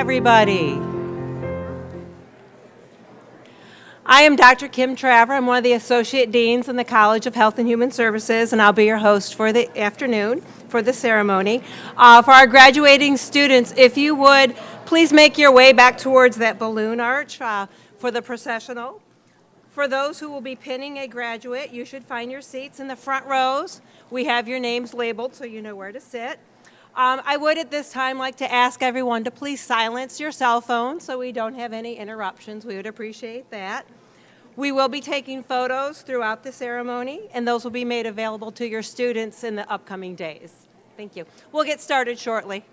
everybody. I am Dr. Kim Traver. I'm one of the Associate Deans in the College of Health and Human Services, and I'll be your host for the afternoon for the ceremony. For our graduating students, if you would, please make your way back towards that balloon arch for the processional. For those who will be pinning a graduate, you should find your seats in the front rows. We have your names labeled so you know where to sit. I would at this time like to ask everyone to please silence your cell phones so we don't have any interruptions. We would appreciate that. We will be taking photos throughout the ceremony, and those will be made available to your students in the upcoming days. Thank you. We'll get started shortly.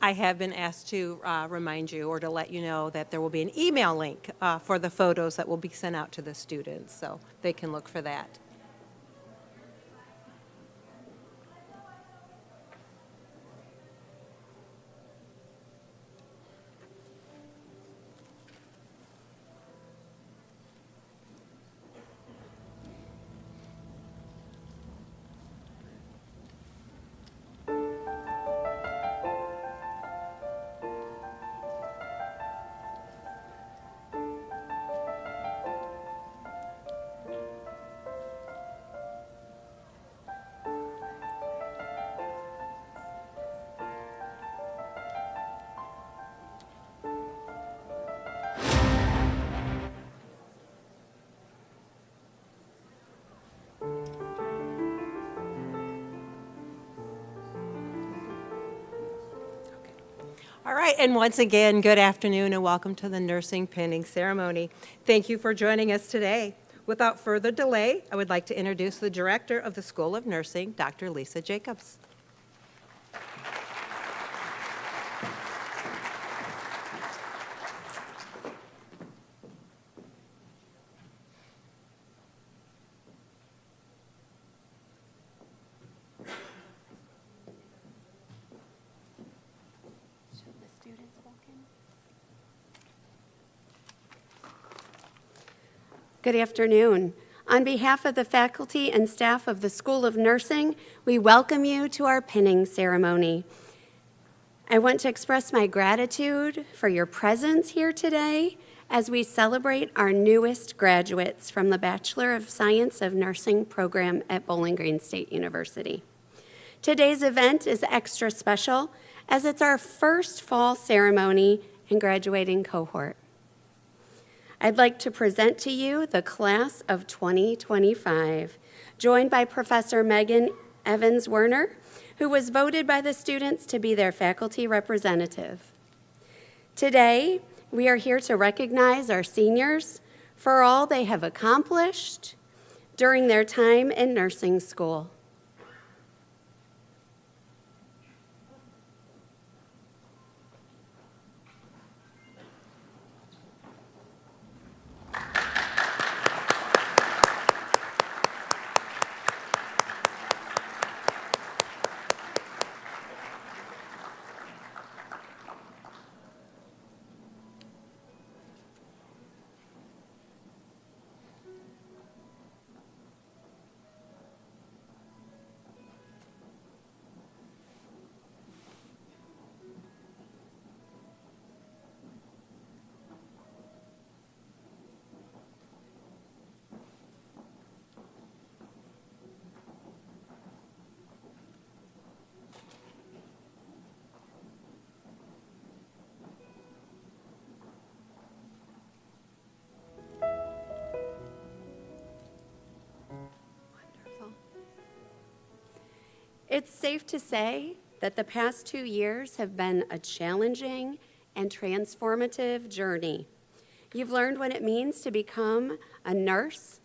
I have been asked to remind you or to let you know that there will be an email link for the photos that will be sent out to the students, so they can look for that. All right, and once again, good afternoon and welcome to the nursing pinning ceremony. Thank you for joining us today. Without further delay, I would like to introduce the director of the School of Nursing, Dr. Lisa Jacobs. Good afternoon. On behalf of the faculty and staff of the School of Nursing, we welcome you to our pinning ceremony. I want to express my gratitude for your presence here today as we celebrate our newest graduates from the Bachelor of Science of Nursing program at Bowling Green State University. Today's event is extra special as it's our first fall ceremony and graduating cohort. I'd like to present to you the class of 2025, joined by Professor Megan Evans-Werner, who was voted by the students to be their faculty representative. Today, we are here to recognize our seniors for all they have accomplished during their time in nursing school. It's safe to say that the past 2 years have been a challenging and transformative journey. You've learned what it means to become a nurse,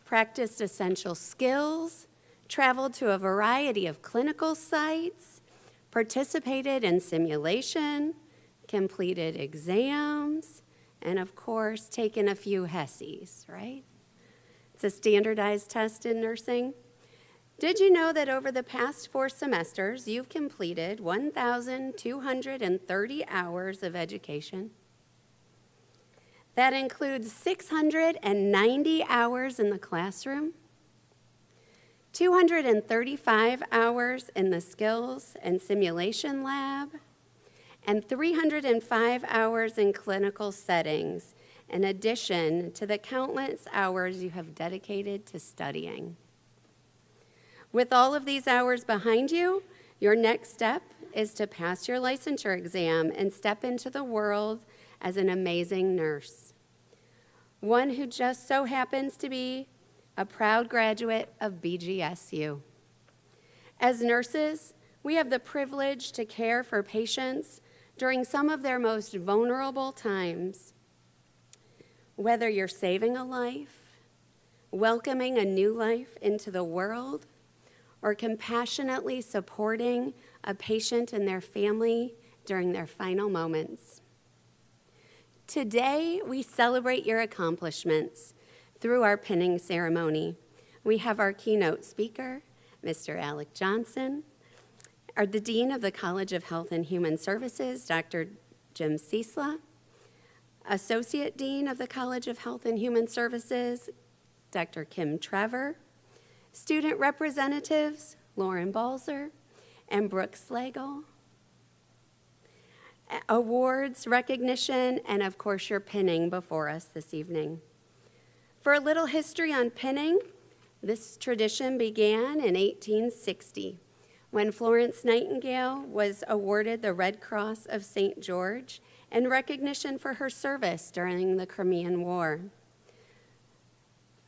practiced essential skills, traveled to a variety of clinical sites, participated in simulation, completed exams, and of course, taken a few HESIs, right? It's a standardized test in nursing. Did you know that over the past 4 semesters, you've completed 1,230 hours of education? That includes 690 hours in the classroom, 235 hours in the skills and simulation lab, and 305 hours in clinical settings, in addition to the countless hours you have dedicated to studying. With all of these hours behind you, your next step is to pass your licensure exam and step into the world as an amazing nurse. One who just so happens to be a proud graduate of BGSU. As nurses, we have the privilege to care for patients during some of their most vulnerable times. Whether you're saving a life, welcoming a new life into the world, or compassionately supporting a patient and their family during their final moments. Today, we celebrate your accomplishments through our pinning ceremony. We have our keynote speaker, Mr. Alec Johnson, the Dean of the College of Health and Human Services, Dr. Jim Ciesla, Associate Dean of the College of Health and Human Services, Dr. Kim Trevor, student representatives, Lauren Balzer and Brooke Slagle, awards, recognition, and of course your pinning before us this evening. For a little history on pinning, this tradition began in 1860 when Florence Nightingale was awarded the Red Cross of St. George in recognition for her service during the Crimean War.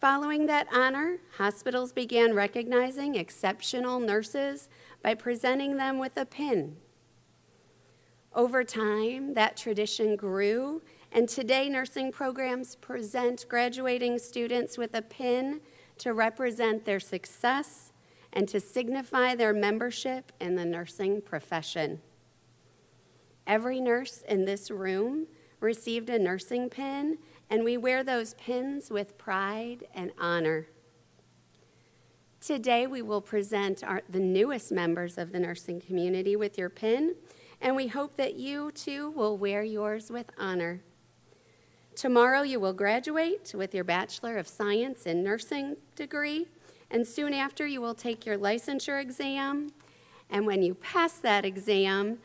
Following that honor, hospitals began recognizing exceptional nurses by presenting them with a pin. Over time, that tradition grew, and today nursing programs present graduating students with a pin to represent their success and to signify their membership in the nursing profession. Every nurse in this room received a nursing pin, and we wear those pins with pride and honor. Today, we will present the newest members of the nursing community with your pin, and we hope that you, too, will wear yours with honor. Tomorrow, you will graduate with your Bachelor of Science in Nursing degree, and soon after, you will take your licensure exam, and when you pass that exam,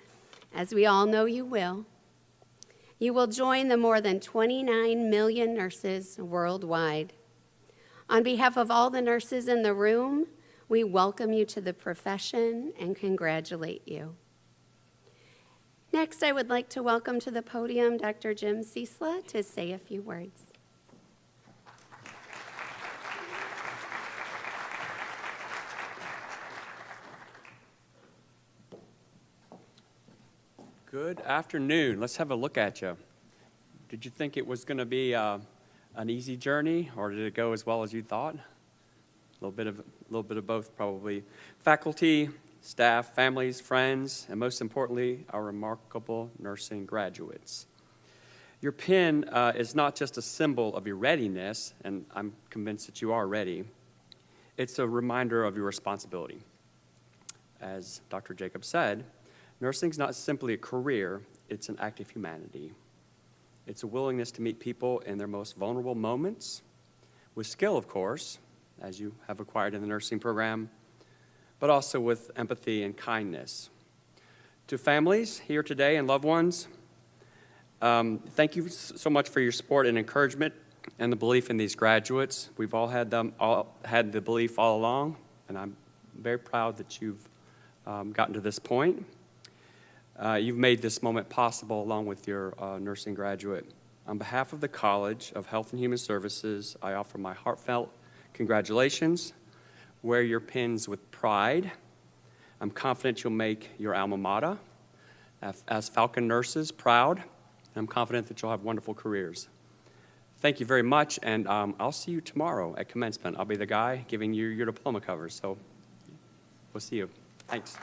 as we all know you will join the more than 29 million nurses worldwide. On behalf of all the nurses in the room, we welcome you to the profession and congratulate you. Next, I would like to welcome to the podium Dr. Jim Ciesla to say a few words. Good afternoon. Let's have a look at you. Did you think it was going to be an easy journey, or did it go as well as you thought? A little bit of both, probably. Faculty, staff, families, friends, and most importantly, our remarkable nursing graduates. Your pin is not just a symbol of your readiness, and I'm convinced that you are ready. It's a reminder of your responsibility. As Dr. Jacobs said, nursing is not simply a career, it's an act of humanity. It's a willingness to meet people in their most vulnerable moments, with skill, of course, as you have acquired in the nursing program, but also with empathy and kindness. To families here today and loved ones, thank you so much for your support and encouragement and the belief in these graduates. We've all had the belief all along, and I'm very proud that you've gotten to this point. You've made this moment possible along with your nursing graduate. On behalf of the College of Health and Human Services, I offer my heartfelt congratulations. Wear your pins with pride. I'm confident you'll make your alma mater, as Falcon nurses, proud. I'm confident that you'll have wonderful careers. Thank you very much, and I'll see you tomorrow at commencement. I'll be the guy giving you your diploma covers, so we'll see you. Thanks.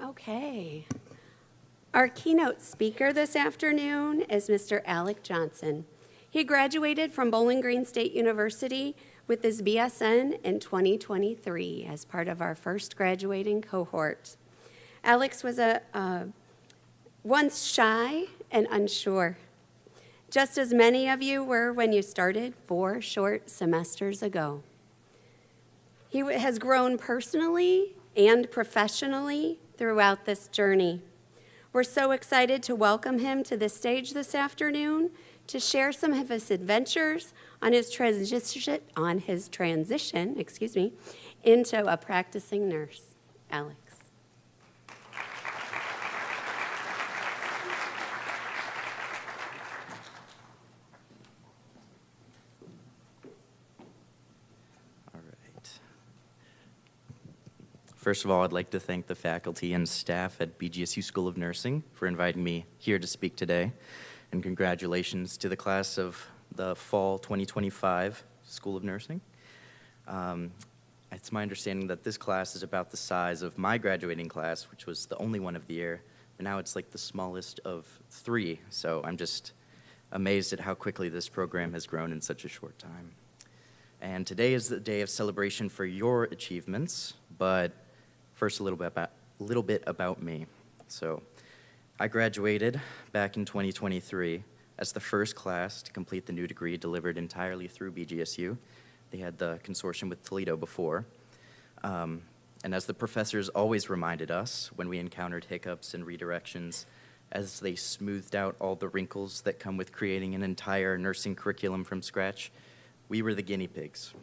Okay. Our keynote speaker this afternoon is Mr. Alec Johnson. He graduated from Bowling Green State University with his BSN in 2023 as part of our first graduating cohort. Alex was once shy and unsure, just as many of you were when you started 4 short semesters ago. He has grown personally and professionally throughout this journey. We're so excited to welcome him to the stage this afternoon to share some of his adventures on his transition into a practicing nurse. Alex. First of all, I'd like to thank the faculty and staff at BGSU School of Nursing for inviting me here to speak today. And congratulations to the class of the fall 2025 School of Nursing. It's my understanding that this class is about the size of my graduating class, which was the only one of the year, but now it's like the smallest of 3. So I'm just amazed at how quickly this program has grown in such a short time. And today is the day of celebration for your achievements, but first a little bit about me. So I graduated back in 2023 as the first class to complete the new degree delivered entirely through BGSU. They had the consortium with Toledo before. And as the professors always reminded us when we encountered hiccups and redirections, as they smoothed out all the wrinkles that come with creating an entire nursing curriculum from scratch, we were the guinea pigs.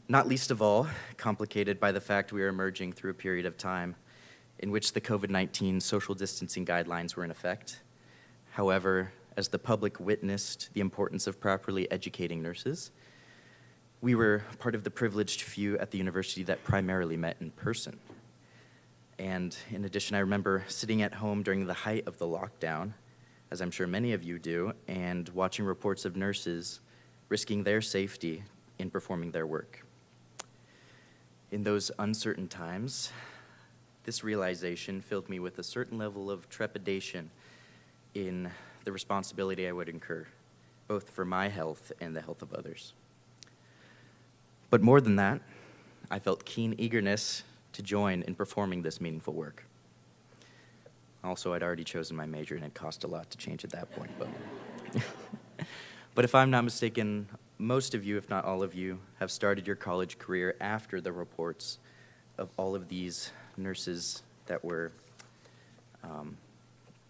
Not least of all, complicated by the fact we were emerging through a period of time in which the COVID-19 social distancing guidelines were in effect. However, as the public witnessed the importance of properly educating nurses, we were part of the privileged few at the university that primarily met in person. And in addition, I remember sitting at home during the height of the lockdown, as I'm sure many of you do, and watching reports of nurses risking their safety in performing their work. In those uncertain times, this realization filled me with a certain level of trepidation in the responsibility I would incur, both for my health and the health of others. But more than that, I felt keen eagerness to join in performing this meaningful work. Also, I'd already chosen my major, and it cost a lot to change at that point. But if I'm not mistaken, most of you, if not all of you, have started your college career after the reports of all of these nurses that were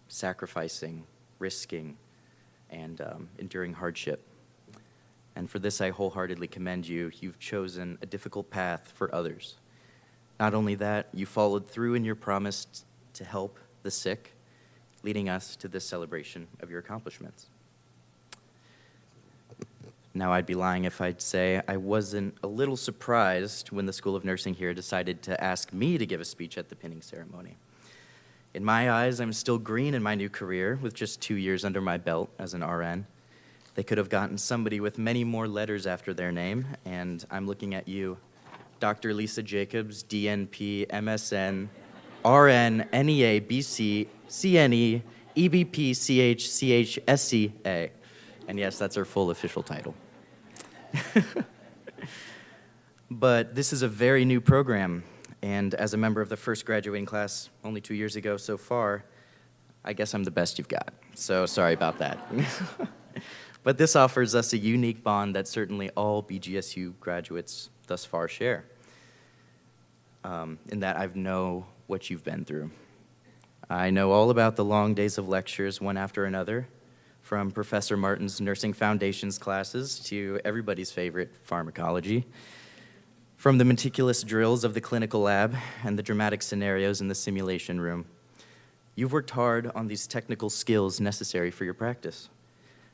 sacrificing, risking, and enduring hardship. And for this, I wholeheartedly commend you. You've chosen a difficult path for others. Not only that, you followed through in your promise to help the sick, leading us to this celebration of your accomplishments. Now, I'd be lying if I'd say I wasn't a little surprised when the School of Nursing here decided to ask me to give a speech at the pinning ceremony. In my eyes, I'm still green in my new career with just 2 years under my belt as an RN. They could have gotten somebody with many more letters after their name, and I'm looking at you, Dr. Lisa Jacobs, DNP, MSN, RN, NEA, BC, CNE, EBP, CH, CH, SCA. And yes, that's our full official title. But this is a very new program, and as a member of the first graduating class only 2 years ago so far, I guess I'm the best you've got. So sorry about that. But this offers us a unique bond that certainly all BGSU graduates thus far share, in that I know what you've been through. I know all about the long days of lectures, one after another, from Professor Martin's Nursing Foundations classes to everybody's favorite pharmacology, from the meticulous drills of the clinical lab and the dramatic scenarios in the simulation room. You've worked hard on these technical skills necessary for your practice,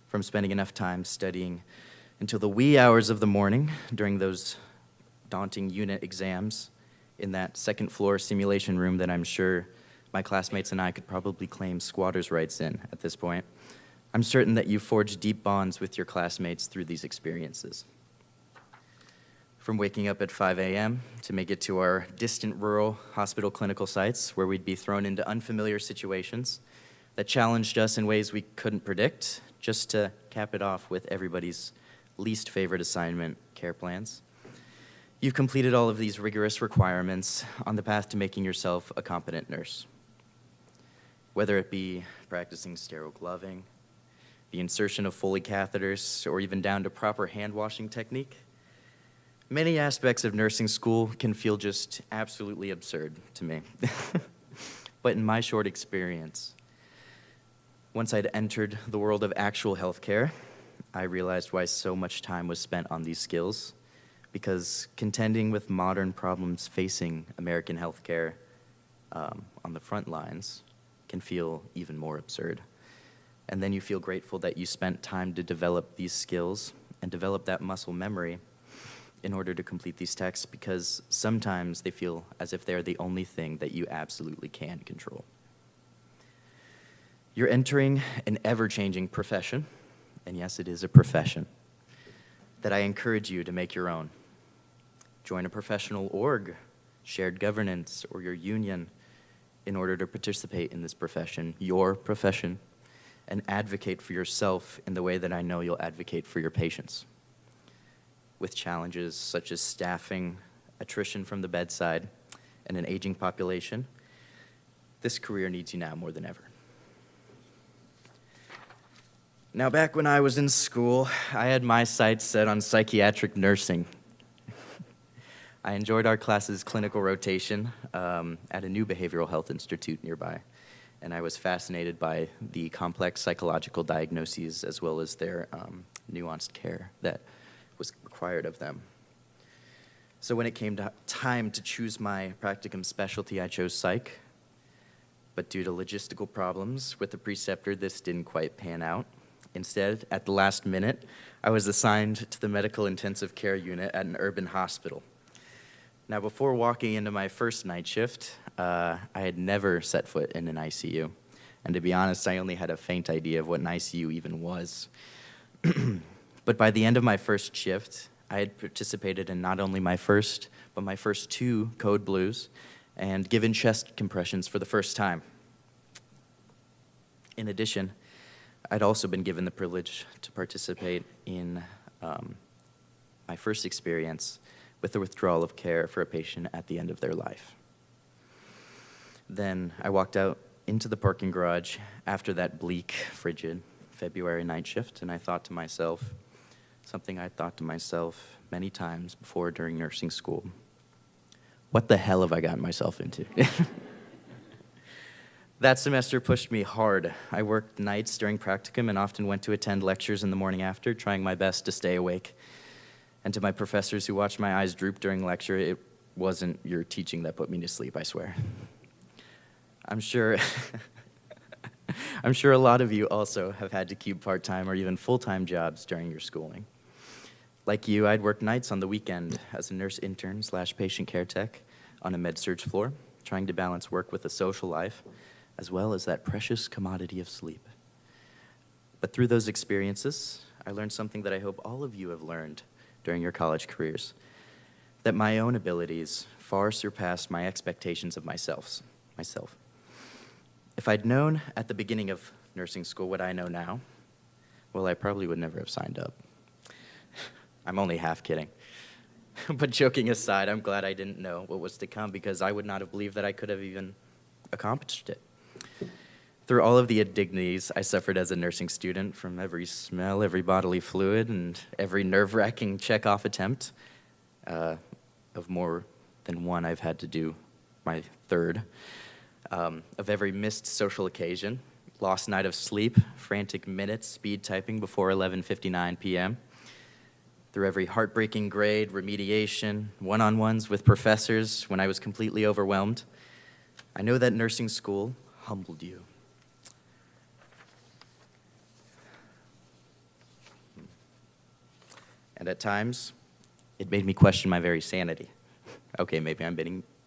from spending enough time studying until the wee hours of the morning during those daunting unit exams in that second floor simulation room that I'm sure my classmates and I could probably claim squatters' rights in at this point. I'm certain that you forged deep bonds with your classmates through these experiences. From waking up at 5 a.m. to make it to our distant rural hospital clinical sites where we'd be thrown into unfamiliar situations that challenged us in ways we couldn't predict, just to cap it off with everybody's least favorite assignment, care plans. You've completed all of these rigorous requirements on the path to making yourself a competent nurse. Whether it be practicing sterile gloving, the insertion of Foley catheters, or even down to proper hand washing technique, many aspects of nursing school can feel just absolutely absurd to me. But in my short experience, once I'd entered the world of actual healthcare, I realized why so much time was spent on these skills, because contending with modern problems facing American healthcare on the front lines can feel even more absurd. And then you feel grateful that you spent time to develop these skills and develop that muscle memory in order to complete these texts because sometimes they feel as if they're the only thing that you absolutely can control. You're entering an ever-changing profession, and yes, it is a profession, that I encourage you to make your own. Join a professional org, shared governance, or your union in order to participate in this profession, your profession, and advocate for yourself in the way that I know you'll advocate for your patients. With challenges such as staffing, attrition from the bedside, and an aging population, this career needs you now more than ever. Now, back when I was in school, I had my sights set on psychiatric nursing. I enjoyed our class's clinical rotation at a new behavioral health institute nearby, and I was fascinated by the complex psychological diagnoses as well as their nuanced care that was required of them. So when it came to time to choose my practicum specialty, I chose psych, but due to logistical problems with the preceptor, this didn't quite pan out. Instead, at the last minute, I was assigned to the medical intensive care unit at an urban hospital. Now, before walking into my first night shift, I had never set foot in an ICU. And to be honest, I only had a faint idea of what an ICU even was. But by the end of my first shift, I had participated in not only my first, but my first 2 code blues and given chest compressions for the first time. In addition, I'd also been given the privilege to participate in my first experience with the withdrawal of care for a patient at the end of their life. Then I walked out into the parking garage after that bleak, frigid February night shift, and I thought to myself, something I thought to myself many times before during nursing school. What the hell have I gotten myself into? That semester pushed me hard. I worked nights during practicum and often went to attend lectures in the morning after, trying my best to stay awake. And to my professors who watched my eyes droop during lecture, it wasn't your teaching that put me to sleep, I swear. I'm sure a lot of you also have had to keep part-time or even full-time jobs during your schooling. Like you, I'd work nights on the weekend as a nurse intern / patient care tech on a med-surg floor, trying to balance work with a social life, as well as that precious commodity of sleep. But through those experiences, I learned something that I hope all of you have learned during your college careers, that my own abilities far surpassed my expectations of myself. If I'd known at the beginning of nursing school what I know now, well, I probably would never have signed up. I'm only half kidding. But joking aside, I'm glad I didn't know what was to come because I would not have believed that I could have even accomplished it. Through all of the indignities I suffered as a nursing student, from every smell, every bodily fluid, and every nerve-wracking check-off attempt, of more than one I've had to do, my third, of every missed social occasion, lost night of sleep, frantic minutes, speed typing before 11:59 p.m., through every heartbreaking grade, remediation, one-on-ones with professors when I was completely overwhelmed, I know that nursing school humbled you. And at times, it made me question my very sanity. Okay, maybe I'm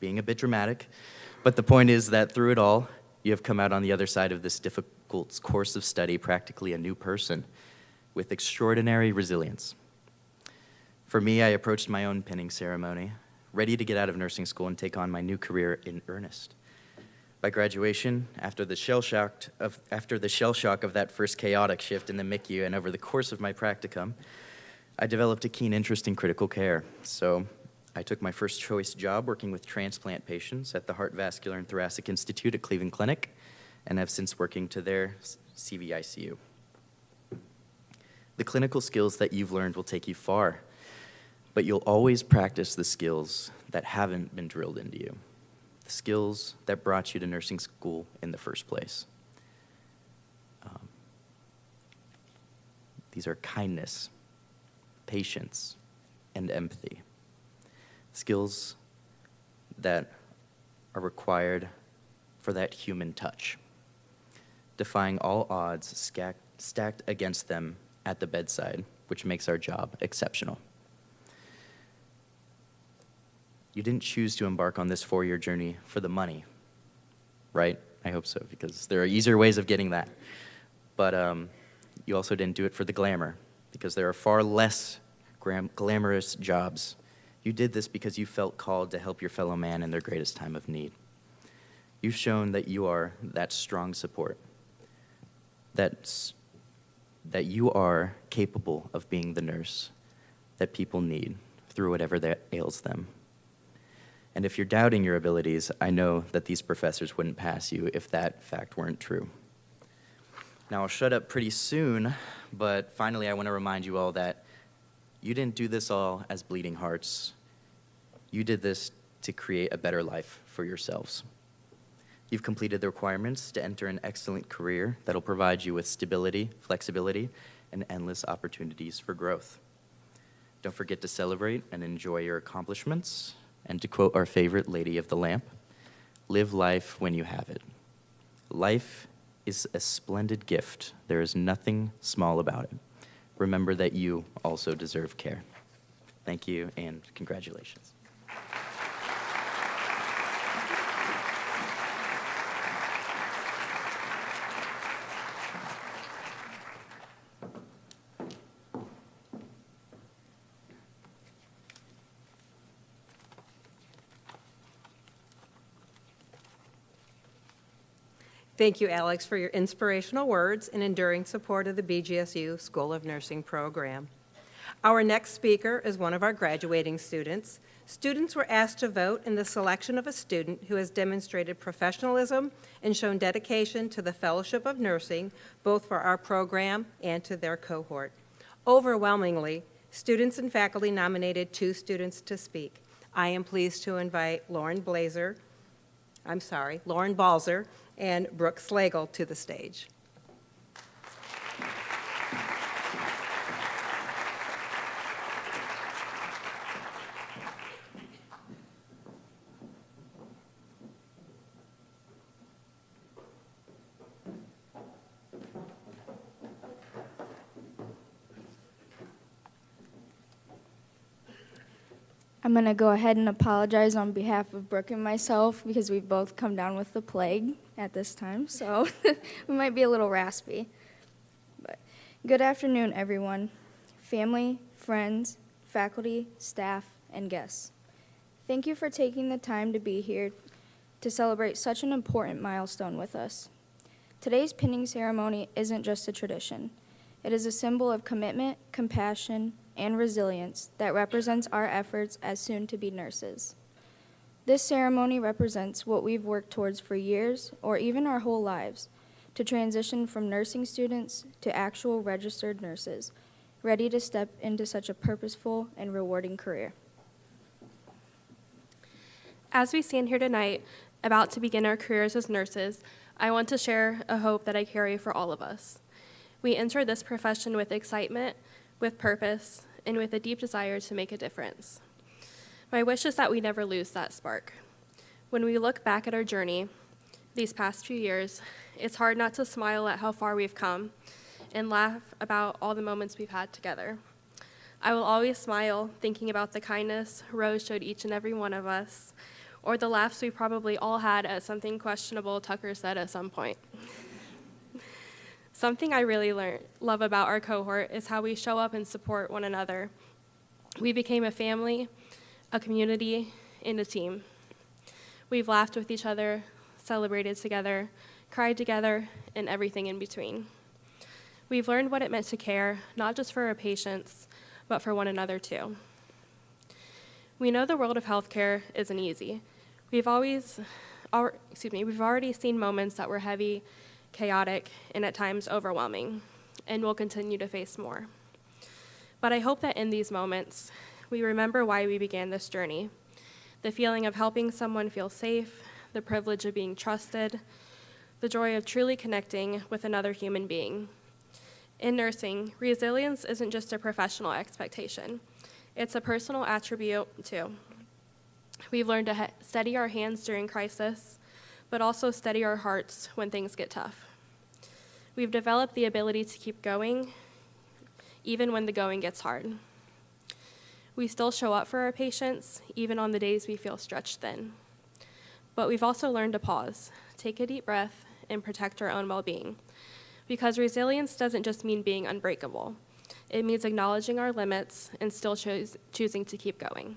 being a bit dramatic, but the point is that through it all, you have come out on the other side of this difficult course of study practically a new person with extraordinary resilience. For me, I approached my own pinning ceremony, ready to get out of nursing school and take on my new career in earnest. By graduation, after the shell shock of that first chaotic shift in the MICU and over the course of my practicum, I developed a keen interest in critical care. So I took my first choice job working with transplant patients at the Heart, Vascular, and Thoracic Institute at Cleveland Clinic, and have since working to their CVICU. The clinical skills that you've learned will take you far, but you'll always practice the skills that haven't been drilled into you, the skills that brought you to nursing school in the first place. These are kindness, patience, and empathy. Skills that are required for that human touch, defying all odds stacked against them at the bedside, which makes our job exceptional. You didn't choose to embark on this 4-year journey for the money, right? I hope so, because there are easier ways of getting that. But you also didn't do it for the glamour, because there are far less glamorous jobs. You did this because you felt called to help your fellow man in their greatest time of need. You've shown that you are that strong support, that you are capable of being the nurse that people need through whatever that ails them. And if you're doubting your abilities, I know that these professors wouldn't pass you if that fact weren't true. Now, I'll shut up pretty soon, but finally I want to remind you all that you didn't do this all as bleeding hearts. You did this to create a better life for yourselves. You've completed the requirements to enter an excellent career that'll provide you with stability, flexibility, and endless opportunities for growth. Don't forget to celebrate and enjoy your accomplishments. And to quote our favorite lady of the lamp, live life when you have it. Life is a splendid gift. There is nothing small about it. Remember that you also deserve care. Thank you and congratulations. Thank you, Alex, for your inspirational words and enduring support of the BGSU School of Nursing program. Our next speaker is one of our graduating students. Students were asked to vote in the selection of a student who has demonstrated professionalism and shown dedication to the Fellowship of Nursing, both for our program and to their cohort. Overwhelmingly, students and faculty nominated 2 students to speak. I am pleased to invite Lauren Balzer and Brooke Slagle to the stage. I'm going to go ahead and apologize on behalf of Brooke and myself because we've both come down with the plague at this time, so we might be a little raspy. But good afternoon, everyone. Family, friends, faculty, staff, and guests. Thank you for taking the time to be here to celebrate such an important milestone with us. Today's pinning ceremony isn't just a tradition. It is a symbol of commitment, compassion, and resilience that represents our efforts as soon-to-be nurses. This ceremony represents what we've worked towards for years, or even our whole lives, to transition from nursing students to actual registered nurses, ready to step into such a purposeful and rewarding career. As we stand here tonight, about to begin our careers as nurses, I want to share a hope that I carry for all of us. We enter this profession with excitement, with purpose, and with a deep desire to make a difference. My wish is that we never lose that spark. When we look back at our journey these past few years, it's hard not to smile at how far we've come and laugh about all the moments we've had together. I will always smile thinking about the kindness Rose showed each and every one of us, or the laughs we probably all had at something questionable Tucker said at some point. Something I really love about our cohort is how we show up and support one another. We became a family, a community, and a team. We've laughed with each other, celebrated together, cried together, and everything in between. We've learned what it meant to care, not just for our patients, but for one another too. We know the world of healthcare isn't easy. We've already seen moments that were heavy, chaotic, and at times overwhelming, and we'll continue to face more. But I hope that in these moments, we remember why we began this journey: the feeling of helping someone feel safe, the privilege of being trusted, the joy of truly connecting with another human being. In nursing, resilience isn't just a professional expectation. It's a personal attribute, too. We've learned to steady our hands during crisis, but also steady our hearts when things get tough. We've developed the ability to keep going, even when the going gets hard. We still show up for our patients, even on the days we feel stretched thin. But we've also learned to pause, take a deep breath, and protect our own well-being. Because resilience doesn't just mean being unbreakable. It means acknowledging our limits and still choosing to keep going.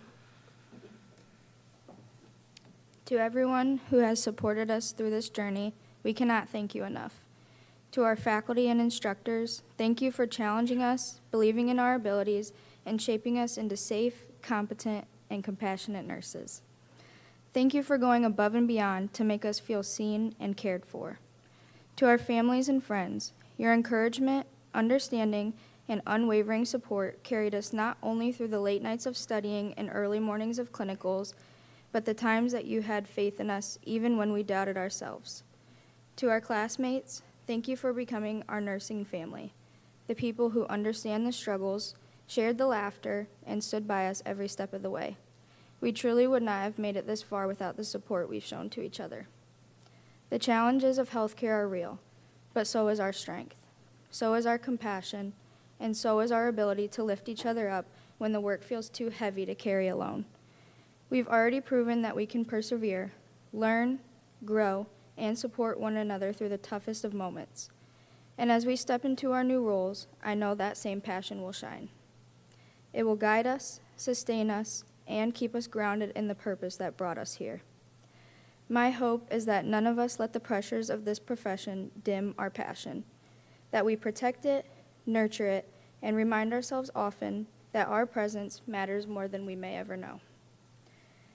To everyone who has supported us through this journey, we cannot thank you enough. To our faculty and instructors, thank you for challenging us, believing in our abilities, and shaping us into safe, competent, and compassionate nurses. Thank you for going above and beyond to make us feel seen and cared for. To our families and friends, your encouragement, understanding, and unwavering support carried us not only through the late nights of studying and early mornings of clinicals, but the times that you had faith in us even when we doubted ourselves. To our classmates, thank you for becoming our nursing family, the people who understand the struggles, shared the laughter, and stood by us every step of the way. We truly would not have made it this far without the support we've shown to each other. The challenges of healthcare are real, but so is our strength, so is our compassion, and so is our ability to lift each other up when the work feels too heavy to carry alone. We've already proven that we can persevere, learn, grow, and support one another through the toughest of moments. And as we step into our new roles, I know that same passion will shine. It will guide us, sustain us, and keep us grounded in the purpose that brought us here. My hope is that none of us let the pressures of this profession dim our passion, that we protect it, nurture it, and remind ourselves often that our presence matters more than we may ever know.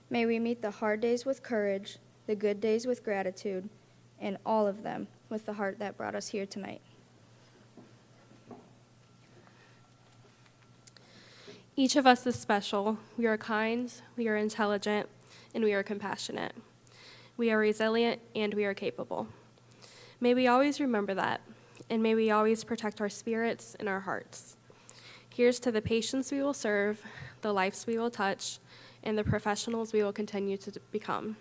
May we meet the hard days with courage, the good days with gratitude, and all of them with the heart that brought us here tonight. Each of us is special. We are kind, we are intelligent, and we are compassionate. We are resilient, and we are capable. May we always remember that, and may we always protect our spirits and our hearts. Here's to the patients we will serve, the lives we will touch, and the professionals we will continue to become.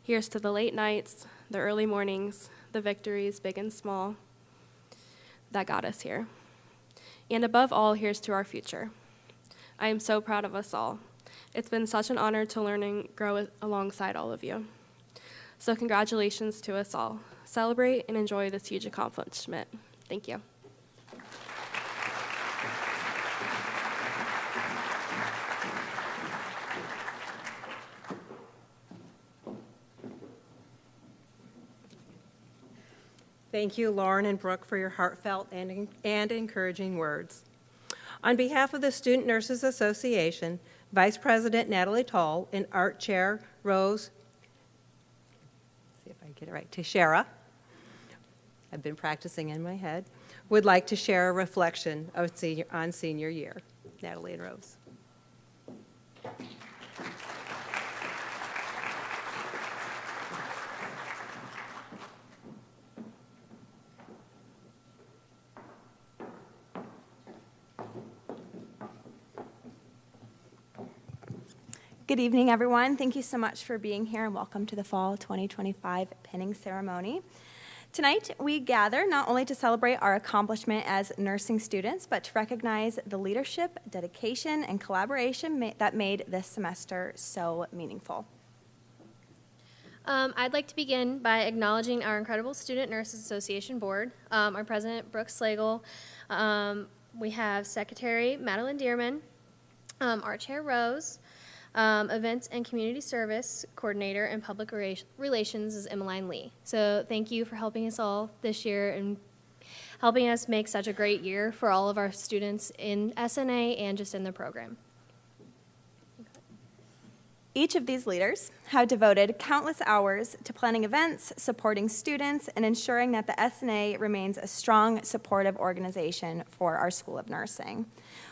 Here's to the late nights, the early mornings, the victories, big and small, that got us here. And above all, here's to our future. I am so proud of us all. It's been such an honor to learn and grow alongside all of you. So congratulations to us all. Celebrate and enjoy this huge accomplishment. Thank you. Thank you, Lauren and Brooke, for your heartfelt and encouraging words. On behalf of the Student Nurses Association, Vice President Natalie Toll and Art Chair Rose, see if I get it right, Teixeira, I've been practicing in my head, would like to share a reflection on senior year. Natalie and Rose. Good evening, everyone. Thank you so much for being here, and welcome to the Fall 2025 pinning ceremony. Tonight, we gather not only to celebrate our accomplishment as nursing students, but to recognize the leadership, dedication, and collaboration that made this semester so meaningful. I'd like to begin by acknowledging our incredible Student Nurses Association Board, our President, Brooke Slagle. We have Secretary Madeline Dearman, our Chair Rose, Events and Community Service Coordinator and Public Relations is Emmeline Lee. So thank you for helping us all this year and helping us make such a great year for all of our students in SNA and just in the program. Each of these leaders have devoted countless hours to planning events, supporting students, and ensuring that the SNA remains a strong, supportive organization for our School of Nursing.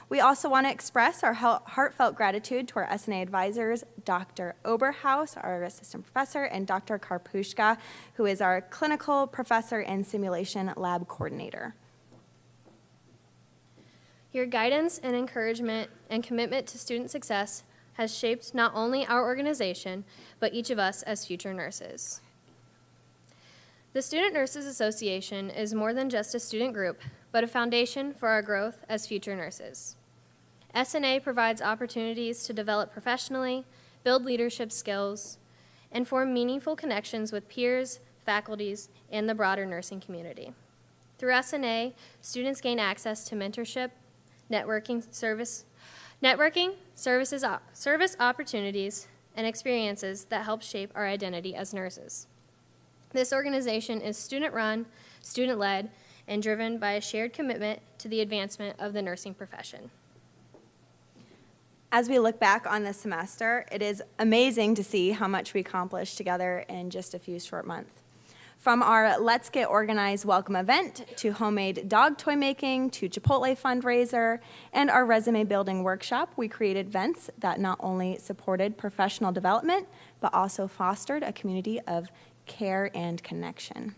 We also want to express our heartfelt gratitude to our SNA advisors, Dr. Oberhaus, our assistant professor, and Dr. Karpushka, who is our clinical professor and simulation lab coordinator. Your guidance and encouragement and commitment to student success has shaped not only our organization, but each of us as future nurses. The Student Nurses Association is more than just a student group, but a foundation for our growth as future nurses. SNA provides opportunities to develop professionally, build leadership skills, and form meaningful connections with peers, faculties, and the broader nursing community. Through SNA, students gain access to mentorship, service opportunities, and experiences that help shape our identity as nurses. This organization is student-run, student-led, and driven by a shared commitment to the advancement of the nursing profession. As we look back on this semester, it is amazing to see how much we accomplished together in just a few short months. From our Let's Get Organized welcome event, to homemade dog toy making, to Chipotle fundraiser, and our resume building workshop, we created events that not only supported professional development, but also fostered a community of care and connection.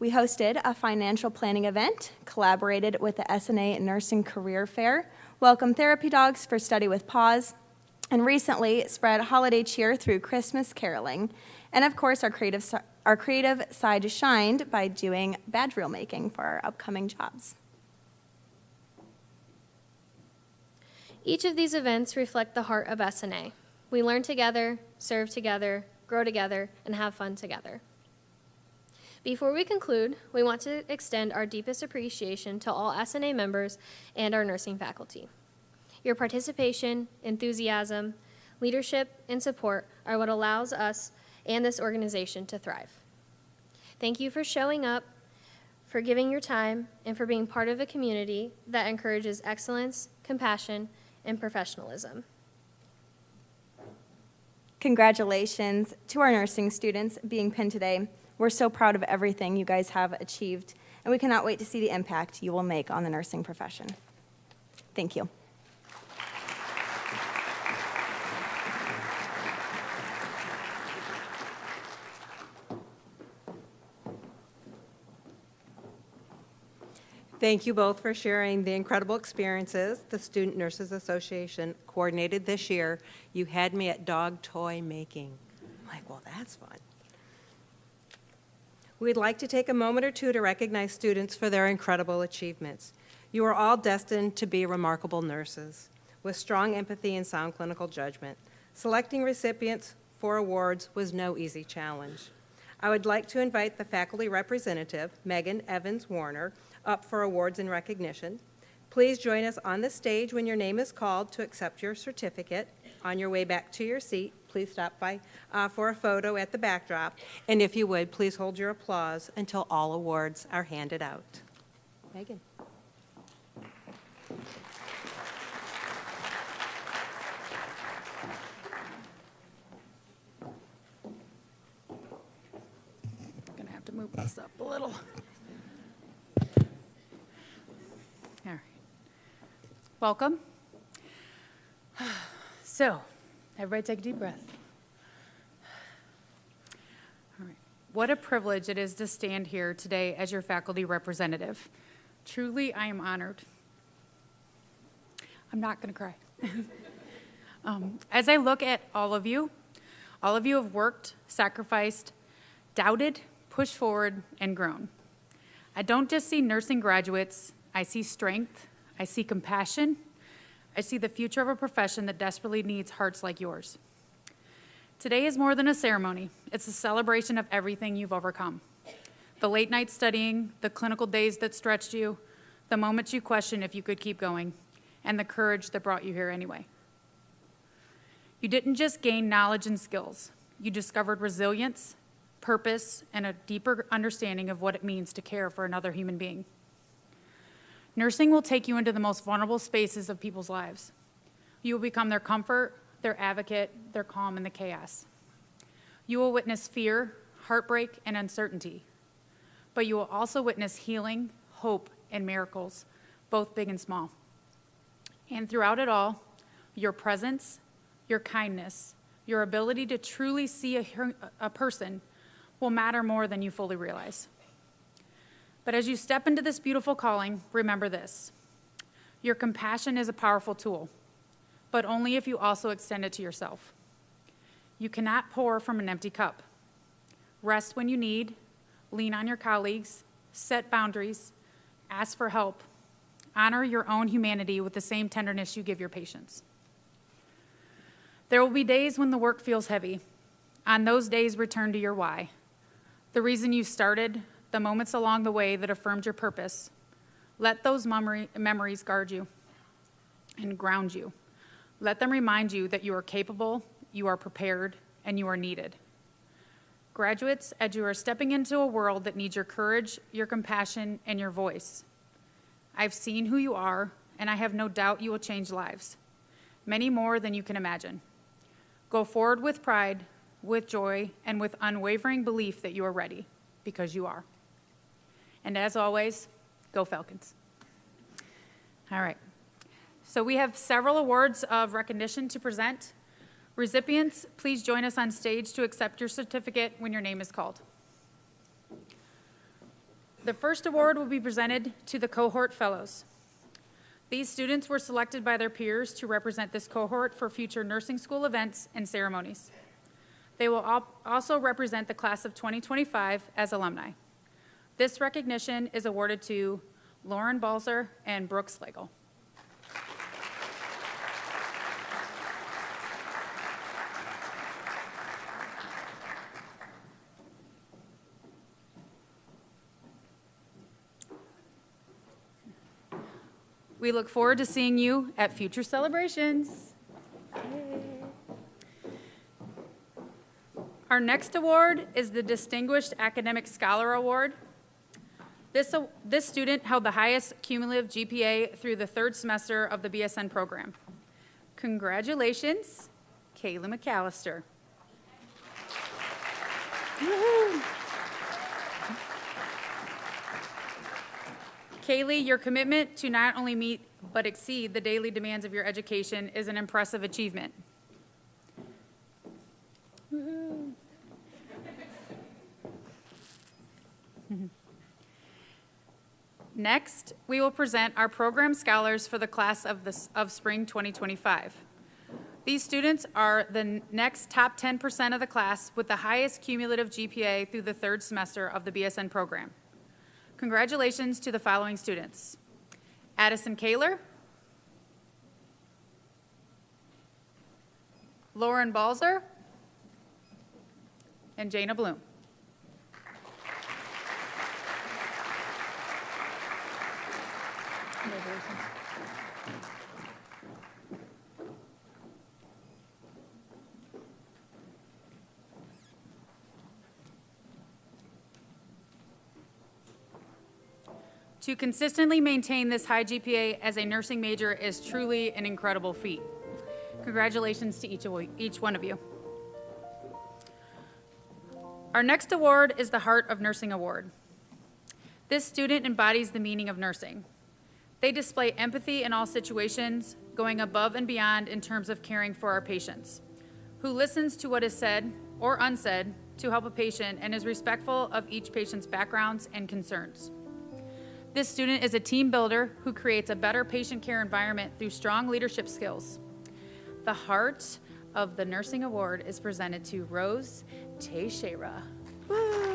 We hosted a financial planning event, collaborated with the SNA Nursing Career Fair, welcomed therapy dogs for Study with Paws, and recently spread holiday cheer through Christmas caroling. And of course, our creative side shined by doing badge reel making for our upcoming jobs. Each of these events reflect the heart of SNA. We learn together, serve together, grow together, and have fun together. Before we conclude, we want to extend our deepest appreciation to all SNA members and our nursing faculty. Your participation, enthusiasm, leadership, and support are what allows us and this organization to thrive. Thank you for showing up, for giving your time, and for being part of a community that encourages excellence, compassion, and professionalism. Congratulations to our nursing students being pinned today. We're so proud of everything you guys have achieved, and we cannot wait to see the impact you will make on the nursing profession. Thank you. Thank you both for sharing the incredible experiences the Student Nurses Association coordinated this year. You had me at dog toy making. I'm like, well, that's fun. We'd like to take a moment or two to recognize students for their incredible achievements. You are all destined to be remarkable nurses with strong empathy and sound clinical judgment. Selecting recipients for awards was no easy challenge. I would like to invite the faculty representative, Megan Evans-Warner, up for awards and recognition. Please join us on the stage when your name is called to accept your certificate. On your way back to your seat, please stop by for a photo at the backdrop. And if you would, please hold your applause until all awards are handed out. Megan. I'm gonna have to move this up a little. All right. Welcome. So, everybody take a deep breath. All right. What a privilege it is to stand here today as your faculty representative. Truly, I am honored. I'm not going to cry. As I look at all of you have worked, sacrificed, doubted, pushed forward, and grown. I don't just see nursing graduates, I see strength, I see compassion, I see the future of a profession that desperately needs hearts like yours. Today is more than a ceremony. It's a celebration of everything you've overcome. The late night studying, the clinical days that stretched you, the moments you questioned if you could keep going, and the courage that brought you here anyway. You didn't just gain knowledge and skills. You discovered resilience, purpose, and a deeper understanding of what it means to care for another human being. Nursing will take you into the most vulnerable spaces of people's lives. You will become their comfort, their advocate, their calm in the chaos. You will witness fear, heartbreak, and uncertainty. But you will also witness healing, hope, and miracles, both big and small. And throughout it all, your presence, your kindness, your ability to truly see a person will matter more than you fully realize. But as you step into this beautiful calling, remember this. Your compassion is a powerful tool, but only if you also extend it to yourself. You cannot pour from an empty cup. Rest when you need, lean on your colleagues, set boundaries, ask for help, honor your own humanity with the same tenderness you give your patients. There will be days when the work feels heavy. On those days, return to your why. The reason you started, the moments along the way that affirmed your purpose. Let those memories guard you and ground you. Let them remind you that you are capable, you are prepared, and you are needed. Graduates, as you are stepping into a world that needs your courage, your compassion, and your voice, I've seen who you are, and I have no doubt you will change lives, many more than you can imagine. Go forward with pride, with joy, and with unwavering belief that you are ready, because you are. And as always, go Falcons. All right. So we have several awards of recognition to present. Recipients, please join us on stage to accept your certificate when your name is called. The first award will be presented to the cohort fellows. These students were selected by their peers to represent this cohort for future nursing school events and ceremonies. They will also represent the class of 2025 as alumni. This recognition is awarded to Lauren Balzer and Brooke Slagle. We look forward to seeing you at future celebrations. Our next award is the Distinguished Academic Scholar Award. This student held the highest cumulative GPA through the third semester of the BSN program. Congratulations, Kayla McAllister. Woo-hoo. Kaylee, your commitment to not only meet but exceed the daily demands of your education is an impressive achievement. Woo-hoo. Next, we will present our program scholars for the class of spring 2025. These students are the next top 10% of the class with the highest cumulative GPA through the third semester of the BSN program. Congratulations to the following students: Addison Kaler, Lauren Balzer, and Jana Bloom. To consistently maintain this high GPA as a nursing major is truly an incredible feat. Congratulations to each one of you. Our next award is the Heart of Nursing Award. This student embodies the meaning of nursing. They display empathy in all situations, going above and beyond in terms of caring for our patients, who listens to what is said or unsaid to help a patient and is respectful of each patient's backgrounds and concerns. This student is a team builder who creates a better patient care environment through strong leadership skills. The Heart of the Nursing Award is presented to Rose Teixeira. Woo.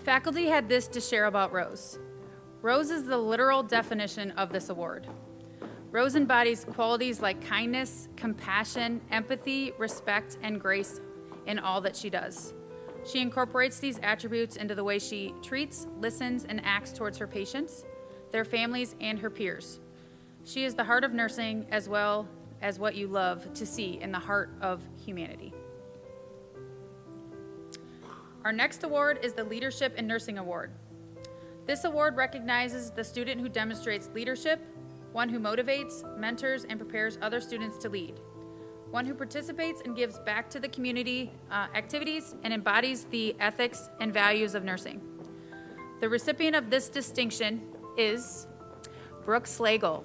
Faculty had this to share about Rose. Rose is the literal definition of this award. Rose embodies qualities like kindness, compassion, empathy, respect, and grace in all that she does. She incorporates these attributes into the way she treats, listens, and acts towards her patients, their families, and her peers. She is the heart of nursing as well as what you love to see in the heart of humanity. Our next award is the Leadership in Nursing Award. This award recognizes the student who demonstrates leadership, one who motivates, mentors, and prepares other students to lead, one who participates and gives back to the community activities and embodies the ethics and values of nursing. The recipient of this distinction is Brooke Slagle.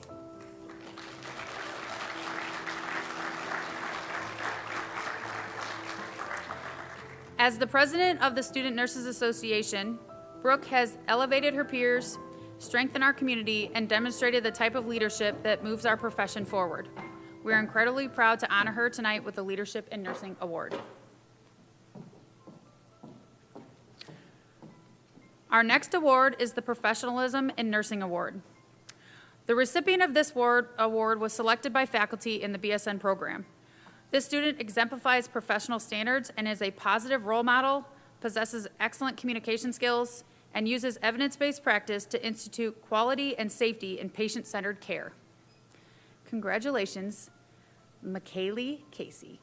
As the president of the Student Nurses Association, Brooke has elevated her peers, strengthened our community, and demonstrated the type of leadership that moves our profession forward. We are incredibly proud to honor her tonight with the Leadership in Nursing Award. Our next award is the Professionalism in Nursing Award. The recipient of this award was selected by faculty in the BSN program. This student exemplifies professional standards and is a positive role model, possesses excellent communication skills, and uses evidence-based practice to institute quality and safety in patient-centered care. Congratulations, McKaylee Casey.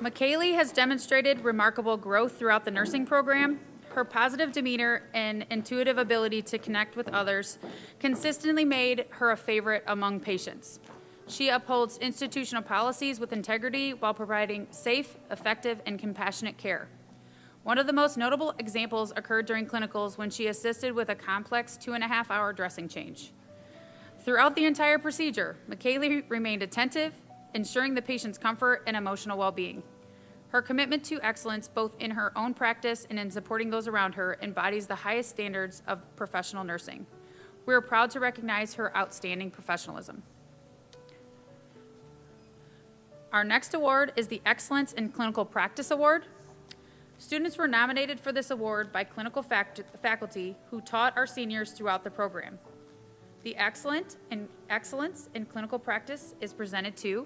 McKaylee has demonstrated remarkable growth throughout the nursing program. Her positive demeanor and intuitive ability to connect with others consistently made her a favorite among patients. She upholds institutional policies with integrity while providing safe, effective, and compassionate care. One of the most notable examples occurred during clinicals when she assisted with a complex 2.5-hour dressing change. Throughout the entire procedure, McKaylee remained attentive, ensuring the patient's comfort and emotional well-being. Her commitment to excellence, both in her own practice and in supporting those around her, embodies the highest standards of professional nursing. We are proud to recognize her outstanding professionalism. Our next award is the Excellence in Clinical Practice Award. Students were nominated for this award by clinical faculty who taught our seniors throughout the program. The Excellence in Clinical Practice is presented to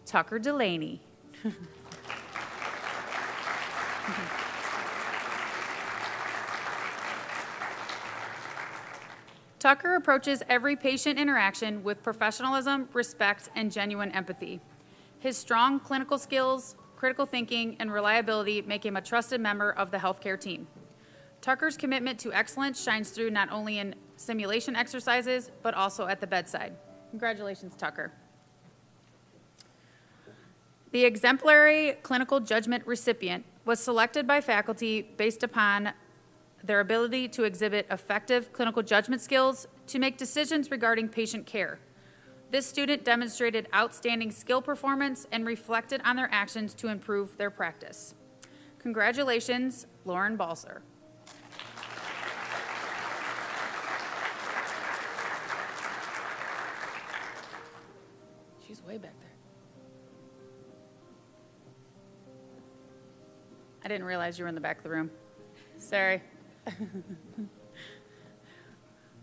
Tucker Delaney. Tucker approaches every patient interaction with professionalism, respect, and genuine empathy. His strong clinical skills, critical thinking, and reliability make him a trusted member of the healthcare team. Tucker's commitment to excellence shines through not only in simulation exercises, but also at the bedside. Congratulations, Tucker. The exemplary clinical judgment recipient was selected by faculty based upon their ability to exhibit effective clinical judgment skills to make decisions regarding patient care. This student demonstrated outstanding skill performance and reflected on their actions to improve their practice. Congratulations, Lauren Balser. She's way back there. I didn't realize you were in the back of the room. Sorry.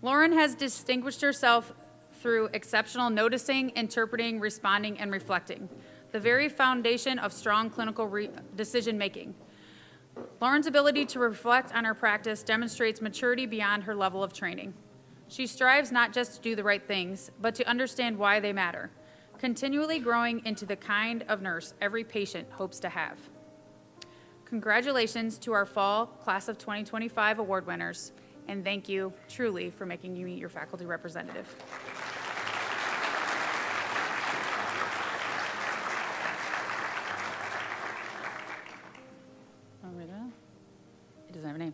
Lauren has distinguished herself through exceptional noticing, interpreting, responding, and reflecting, the very foundation of strong clinical decision-making. Lauren's ability to reflect on her practice demonstrates maturity beyond her level of training. She strives not just to do the right things, but to understand why they matter, continually growing into the kind of nurse every patient hopes to have. Congratulations to our fall Class of 2025 award winners, and thank you truly for making you meet your faculty representative. Over there. It doesn't have a name.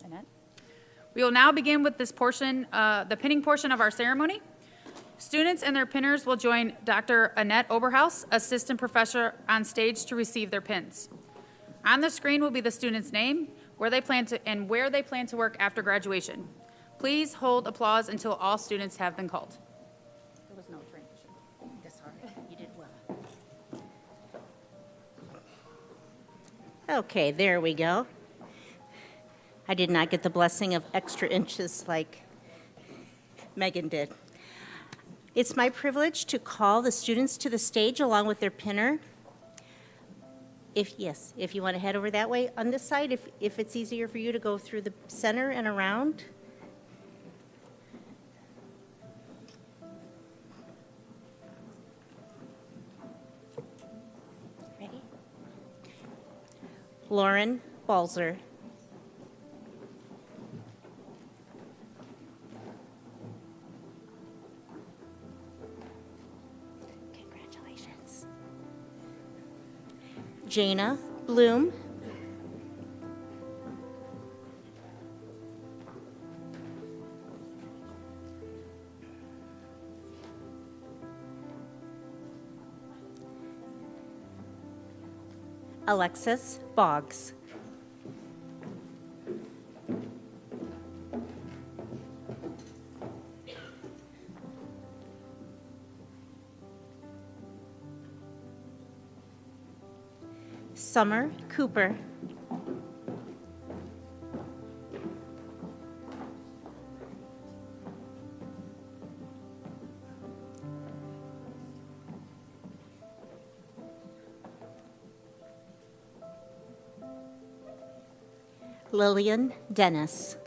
Annette? We will now begin with this portion, the pinning portion of our ceremony. Students and their pinners will join Dr. Annette Oberhaus, assistant professor, on stage to receive their pins. On the screen will be the student's name, where they plan to work after graduation. Please hold applause until all students have been called. There was no transition. That's all right. You did well. Okay, there we go. I did not get the blessing of extra inches like Megan did. It's my privilege to call the students to the stage along with their pinner. If you want to head over that way. On this side, if it's easier for you to go through the center and around. Ready? Lauren Balser. Jana Bloom. Alexis Boggs. Summer Cooper. Lillian Dennis.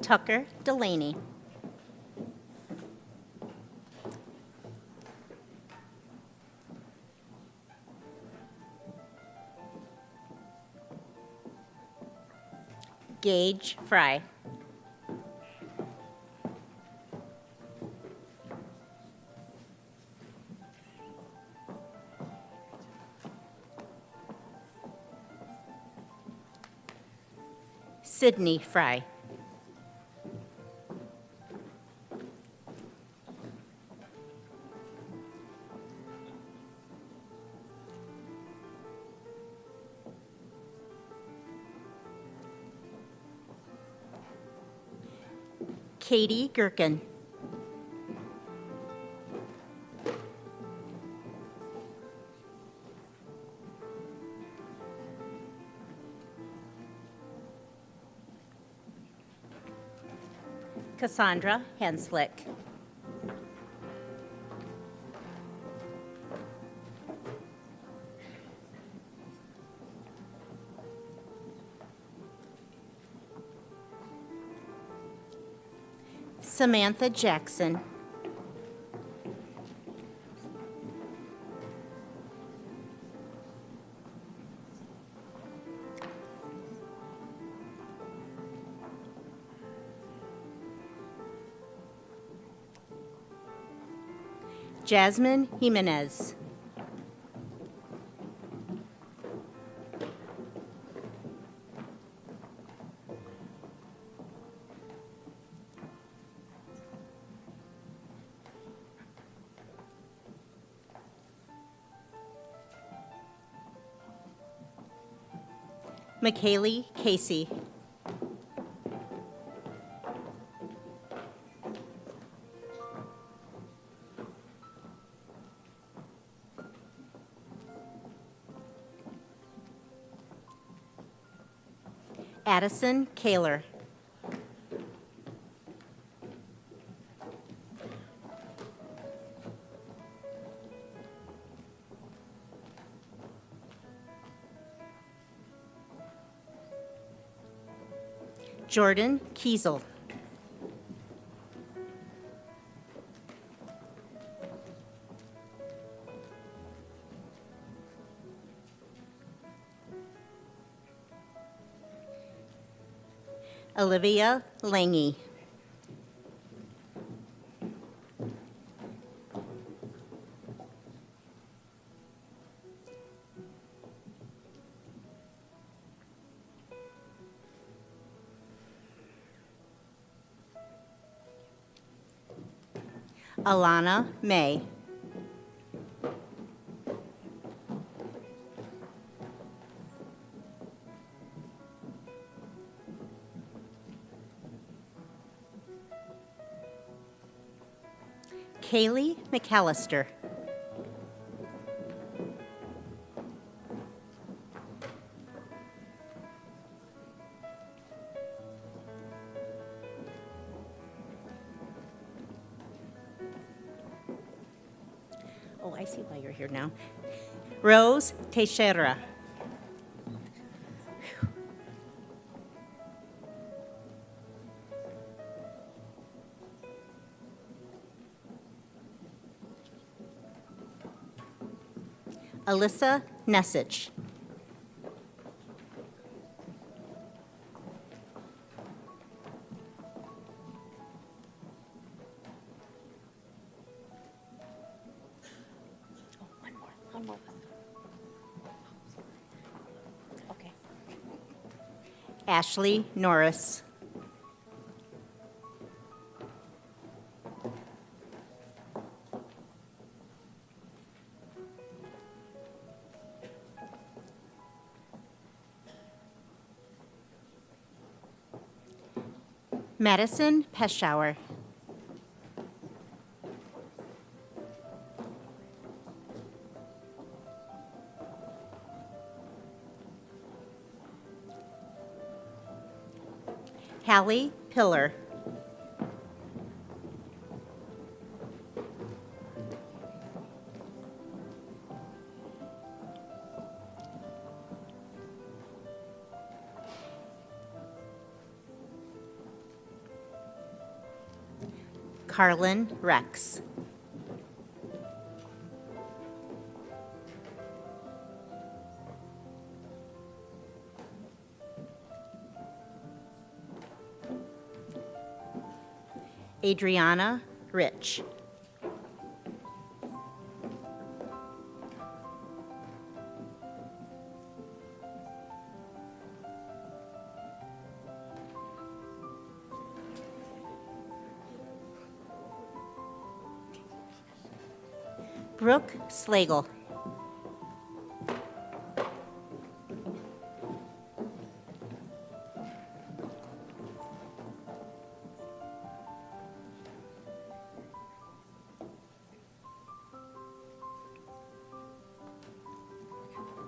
Tucker Delaney. Gage Fry. Sydney Fry. Katie Gherkin. Cassandra Henslick. Samantha Jackson. Jasmine Jimenez. McKaylee Casey. Addison Kaler. Jordan Kiesel. Olivia Lange. Alana May. Kaylee McAllister. Oh, I see why you're here now. Rose Teixeira. Alyssa Nessich. One more. Okay. Ashley Norris. Madison Peschauer. Hallie Pillar. Carlin Rex. Adriana Rich. Brooke Slagle.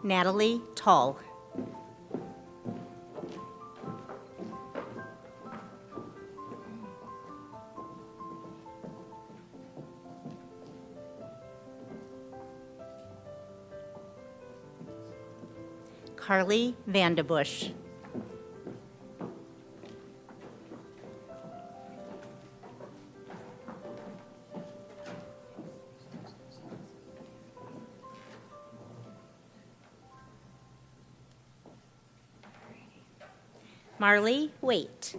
Natalie Tall. Carly Vandebush. Marley Waite.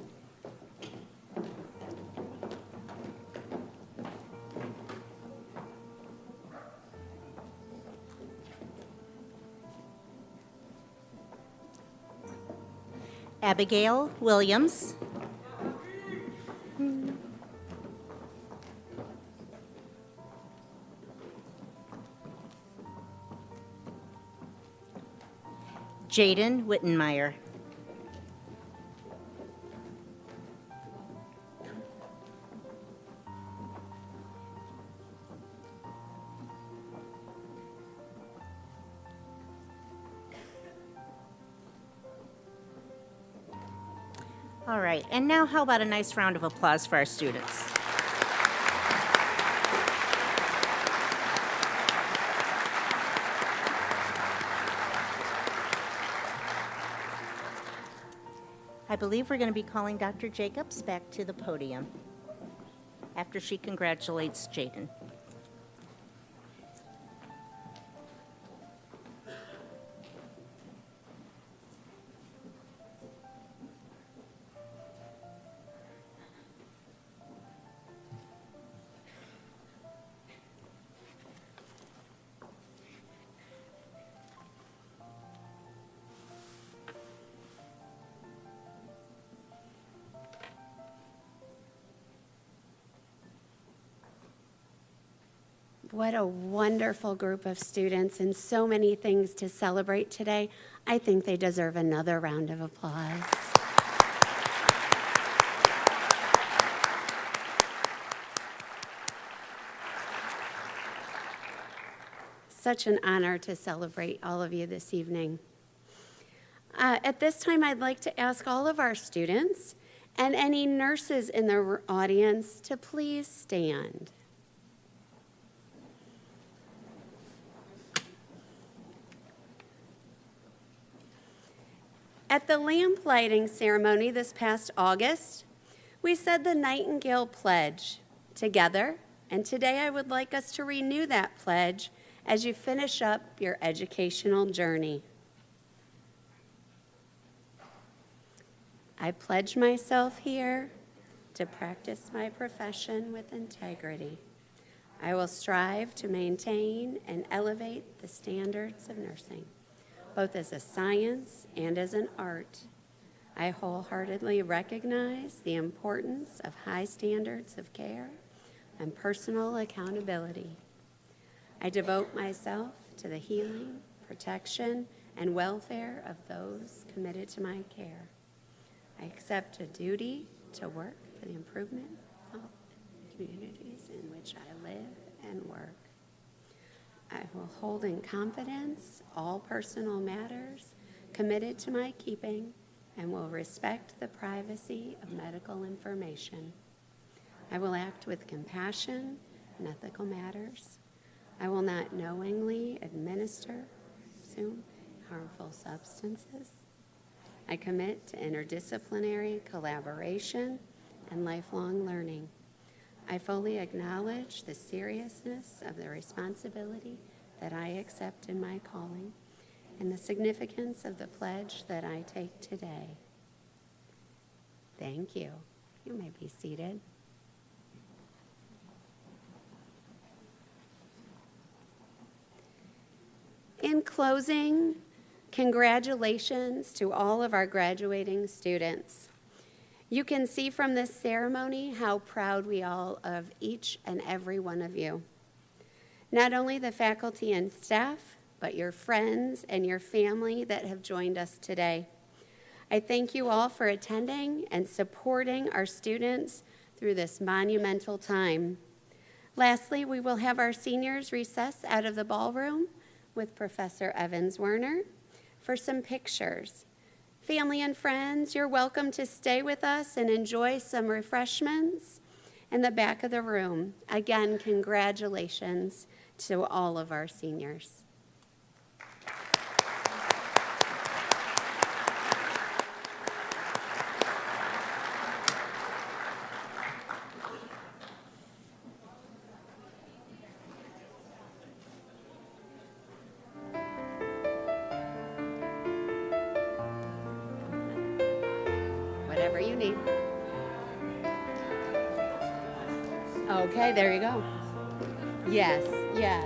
Abigail Williams. Jaden Wittenmeyer. All right, and now how about a nice round of applause for our students? I believe we're going to be calling Dr. Jacobs back to the podium after she congratulates Jaden. What a wonderful group of students and so many things to celebrate today. I think they deserve another round of applause. Such an honor to celebrate all of you this evening. At this time, I'd like to ask all of our students and any nurses in the audience to please stand. At the lamp lighting ceremony this past August, we said the Nightingale Pledge together, and today I would like us to renew that pledge as you finish up your educational journey. I pledge myself here to practice my profession with integrity. I will strive to maintain and elevate the standards of nursing, both as a science and as an art. I wholeheartedly recognize the importance of high standards of care and personal accountability. I devote myself to the healing, protection, and welfare of those committed to my care. I accept a duty to work for the improvement of communities in which I live and work. I will hold in confidence all personal matters committed to my keeping and will respect the privacy of medical information. I will act with compassion in ethical matters. I will not knowingly administer, consume harmful substances. I commit to interdisciplinary collaboration and lifelong learning. I fully acknowledge the seriousness of the responsibility that I accept in my calling and the significance of the pledge that I take today. Thank you. You may be seated. In closing, congratulations to all of our graduating students. You can see from this ceremony how proud we are of each and every one of you. Not only the faculty and staff, but your friends and your family that have joined us today. I thank you all for attending and supporting our students through this monumental time. Lastly, we will have our seniors recess out of the ballroom with Professor Evans-Werner for some pictures. Family and friends, you're welcome to stay with us and enjoy some refreshments in the back of the room. Again, congratulations to all of our seniors. Whatever you need. Okay, there you go. Yes, yes.